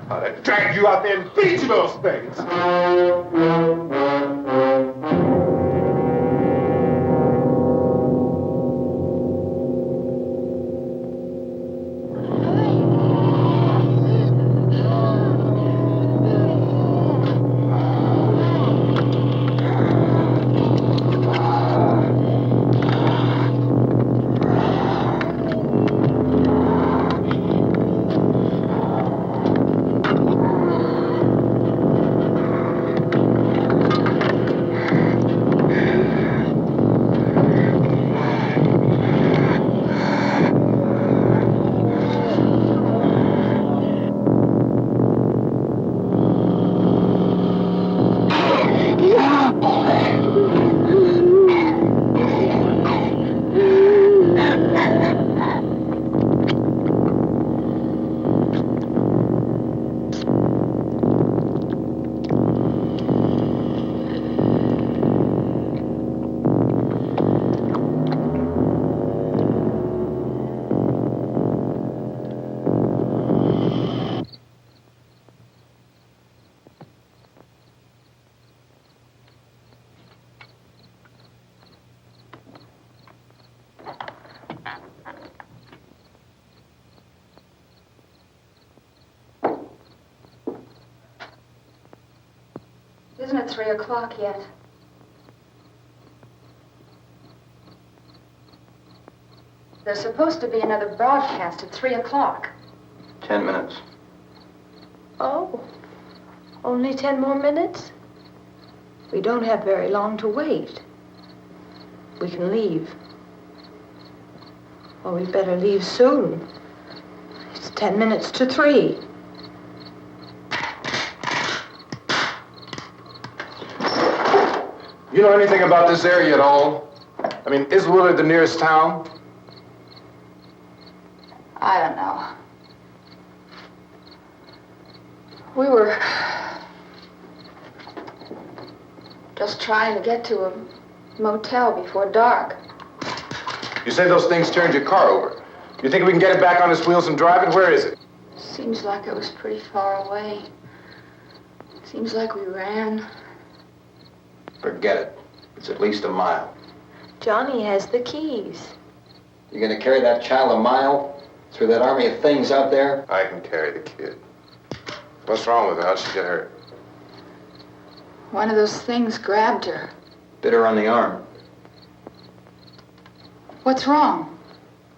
I'd drag you out there and feed you those things. Isn't it 3 o'clock yet? There's supposed to be another broadcast at 3 o'clock. 10 minutes. Oh, only 10 more minutes? We don't have very long to wait. We can leave. Well, we'd better leave soon. It's 10 minutes to 3. You know anything about this area at all? I mean, is Willard the nearest town? I don't know. We were just trying to get to a motel before dark. You say those things turned your car over. You think we can get it back on its wheels and drive it? Where is it? Seems like it was pretty far away. Seems like we ran. Forget it. It's at least a mile. Johnny has the keys. You gonna carry that child a mile through that army of things out there? I can carry the kid. What's wrong with her? How'd she get hurt? One of those things grabbed her. Bit her on the arm. What's wrong?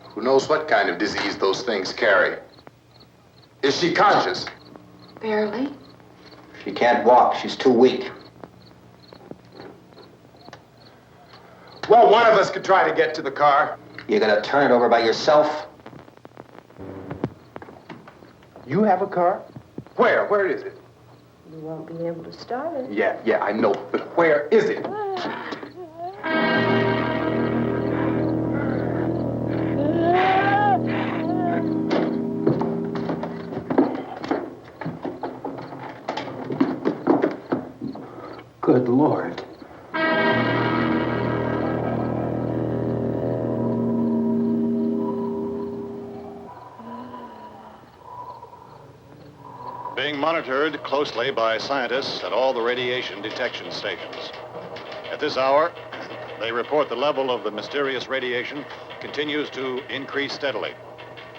Who knows what kind of disease those things carry? Is she conscious? Barely. She can't walk. She's too weak. Well, one of us could try to get to the car. You gonna turn it over by yourself? You have a car? Where? Where is it? You won't be able to start it. Yeah, I know. But where is it? Good Lord. Being monitored closely by scientists at all the radiation detection stations. At this hour, they report the level of the mysterious radiation continues to increase steadily.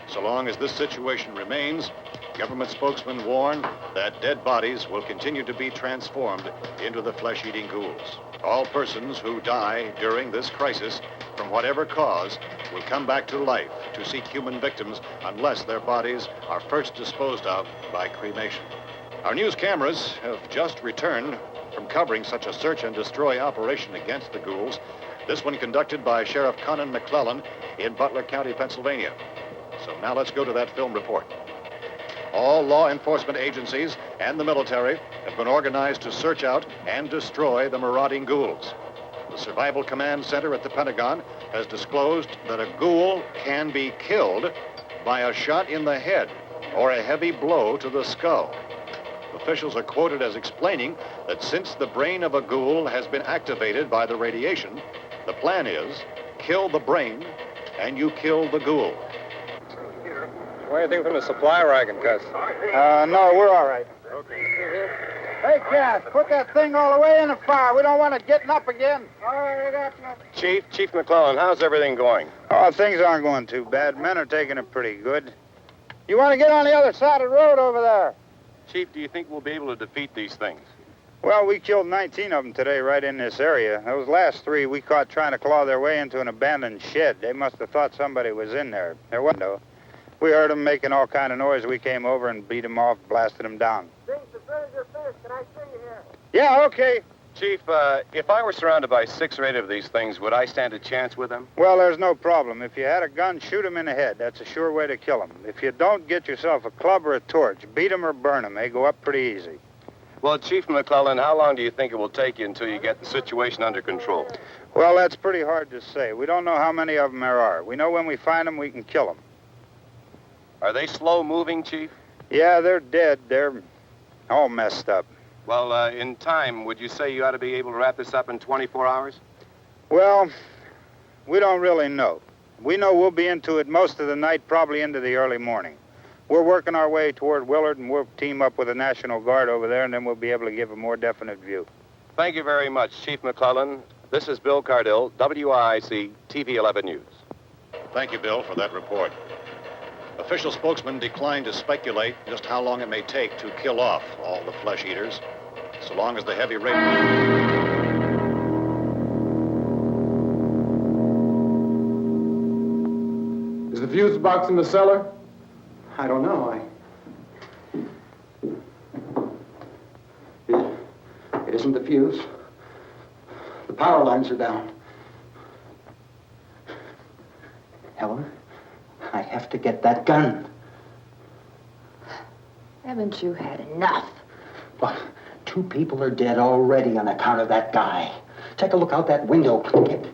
So long as this situation remains, government spokesmen warn that dead bodies will continue to be transformed into the flesh-eating ghouls. All persons who die during this crisis, from whatever cause, will come back to life to seek human victims unless their bodies are first disposed of by cremation. Our news cameras have just returned from covering such a search and destroy operation against the ghouls, this one conducted by Sheriff Conan McClellan in Butler County, Pennsylvania. So now let's go to that film report. All law enforcement agencies and the military have been organized to search out and destroy the marauding ghouls. The Survival Command Center at the Pentagon has disclosed that a ghoul can be killed by a shot in the head or a heavy blow to the skull. Officials are quoted as explaining that since the brain of a ghoul has been activated by the radiation, the plan is kill the brain and you kill the ghoul. Anything from the supply wagon, Cuz? No, we're all right. Okay. Hey, Cass, put that thing all the way in the fire. We don't want it getting up again. All right, Chief McClellan, how's everything going? Oh, things aren't going too bad. Men are taking it pretty good. You want to get on the other side of the road over there? Chief, do you think we'll be able to defeat these things? Well, we killed 19 of them today right in this area. Those last 3 we caught trying to claw their way into an abandoned shed. They must have thought somebody was in there. There wasn't, though. We heard them making all kind of noise. We came over and beat them off, blasted them down. Things as good as your fist. Can I see you here? Yeah, okay. Chief, if I were surrounded by 6 or 8 of these things, would I stand a chance with them? Well, there's no problem. If you had a gun, shoot them in the head. That's a sure way to kill them. If you don't, get yourself a club or a torch. Beat them or burn them. They go up pretty easy. Well, Chief McClellan, how long do you think it will take you until you get the situation under control? Well, that's pretty hard to say. We don't know how many of them there are. We know when we find them, we can kill them. Are they slow-moving, Chief? Yeah, they're dead. They're all messed up. Well, in time, would you say you ought to be able to wrap this up in 24 hours? Well, we don't really know. We know we'll be into it most of the night, probably into the early morning. We're working our way toward Willard, and we'll team up with the National Guard over there, and then we'll be able to give a more definite view. Thank you very much, Chief McClellan. This is Bill Cardill, WIC TV 11 News. Thank you, Bill, for that report. Official spokesman declined to speculate just how long it may take to kill off all the flesh eaters, so long as the heavy rain... Is the fuse box in the cellar? I don't know. wasn't the fuse. The power lines are down. Helen, I have to get that gun. Haven't you had enough? But 2 people are dead already on account of that guy. Take a look out that window. Get...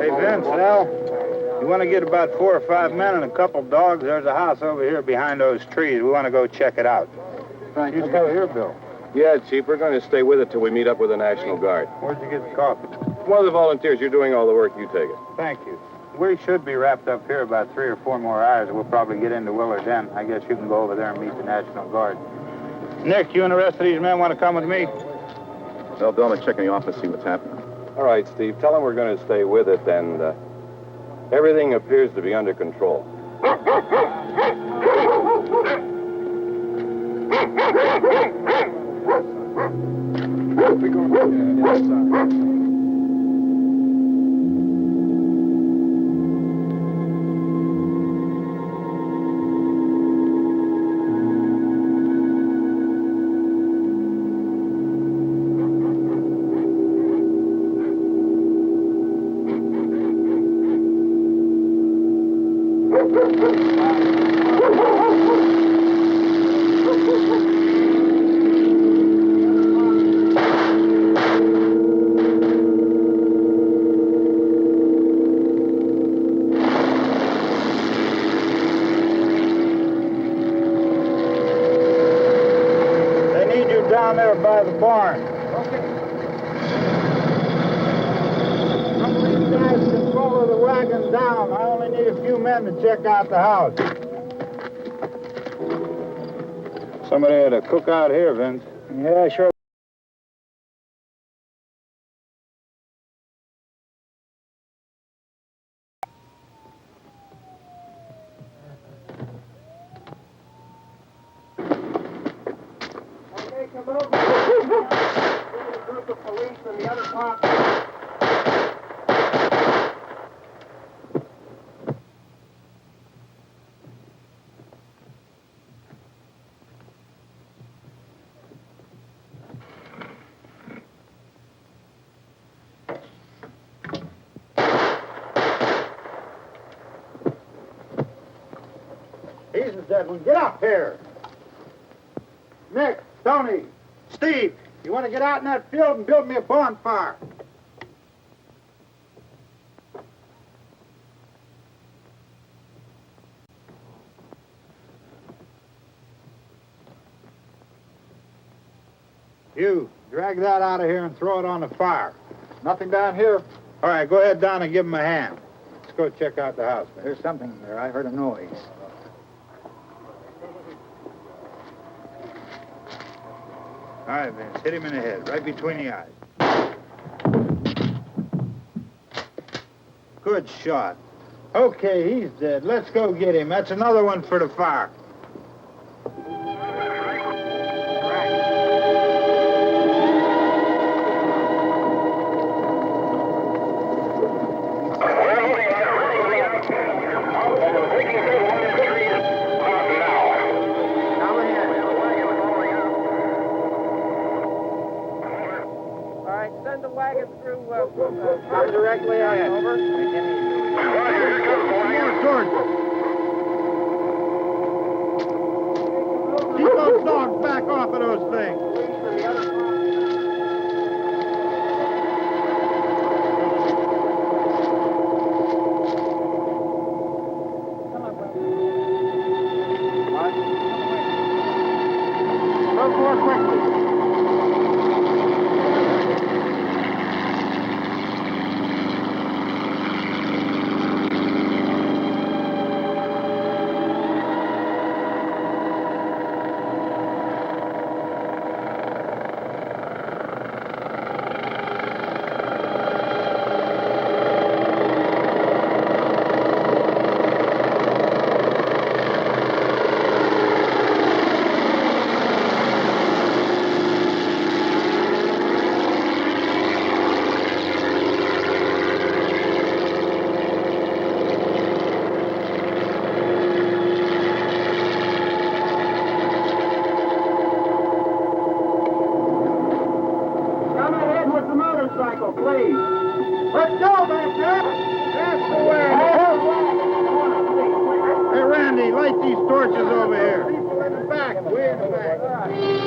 Hey, Vince, Al, you want to get about 4 or 5 men and a couple dogs? There's a house over here behind those trees. We want to go check it out. Right. You stay here, Bill. Yeah, Chief, we're going to stay with it till we meet up with the National Guard. Where'd you get the coffee? One of the volunteers, you're doing all the work, you take it. Thank you. We should be wrapped up here about 3 or 4 more hours. We'll probably get into Willard then. I guess you can go over there and meet the National Guard. Nick, you and the rest of these men want to come with me? Well, Bill, let's check in the office, see what's happening. All right, Steve, tell them we're going to stay with it, and everything appears to be under control. Down there by the barn. Okay. Some of these guys can follow the wagon down. I only need a few men to check out the house. Somebody had a cook out here, Vince. Yeah, sure. Come over. There's a group of police in the other part. He's the dead one. Get up here. Nick, Tony, Steve, you want to get out in that field and build me a bonfire? You, drag that out of here and throw it on the fire. Nothing down here? All right, go ahead down and give him a hand. Let's go check out the house. There's something there. I heard a noise. All right, Vince, hit him in the head, right between the eyes. Good shot. Okay, he's dead. Let's go get him. That's another one for the fire. Send the wagon through, come directly on over. Keep those dogs back off of those things. Move more quickly. Motorcycle, please. Let's go back there. That's the way. Hey, Randy, light these torches over here. People in the back, way in the back.